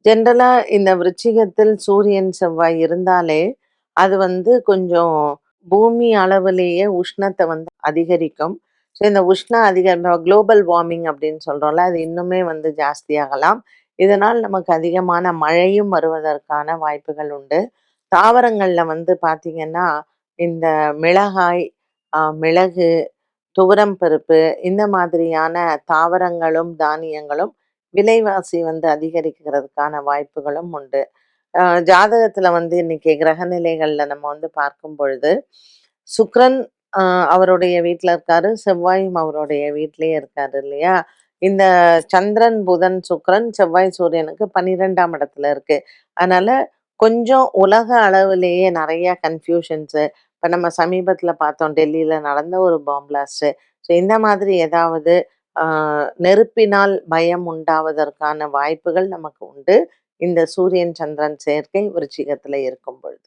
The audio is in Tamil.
ஜென்ரலா இந்த விருச்சிகத்தில் சூரியன், செவ்வாய் இருந்தாலே, அது வந்து கொஞ்சம் பூமி அளவிலேயே உஷ்ணத்த வந்து அதிகரிக்கும். ஸோ இந்த உஷ்ண குளோபல் வார்மிங் அப்படின்னு சொல்றோம்ல, அது இன்னுமே வந்து ஜாஸ்தியாகலாம். இதனால் நமக்கு அதிகமான மழையும் வருவதற்கான வாய்ப்புகள் உண்டு. தாவரங்கள்ல வந்து பார்த்தீங்கன்னா, இந்த மிளகாய், மிளகு, துவரம் பருப்பு இந்த மாதிரியான தாவரங்களும், தானியங்களும் விலைவாசி வந்து அதிகரிக்கிறதுக்கான வாய்ப்புகளும் உண்டு. அ ஜாதகத்துல வந்து இன்னைக்கு கிரக நிலைகள்ல நம்ம வந்து பார்க்கும் பொழுது, சுக்கிரன் அ அவருடைய வீட்ல இருக்காரு. செவ்வாயும் அவருடைய வீட்லயே இருக்காரு இல்லையா? இந்த சந்திரன், புதன், சுக்கிரன், செவ்வாய், சூரியனுக்கு 12ஆம் இடத்துல இருக்கு. அதனால கொஞ்சம் உலக அளவிலேயே நெறைய கன்ஃப்யூஷன்ஸு இப்ப நம்ம சமீபத்தில பார்த்தோம் டெல்லியில நடந்த ஒரு பாம் பிளாஸ்ட்டு. ஸோ இந்த மாதிரி ஏதாவது ஆ நெருப்பினால் பயம் உண்டாவதற்கான வாய்ப்புகள் நமக்கு உண்டு. இந்த சூரியன், சந்திரன் சேர்க்கை விருச்சிகத்தில இருக்கும் பொழுது.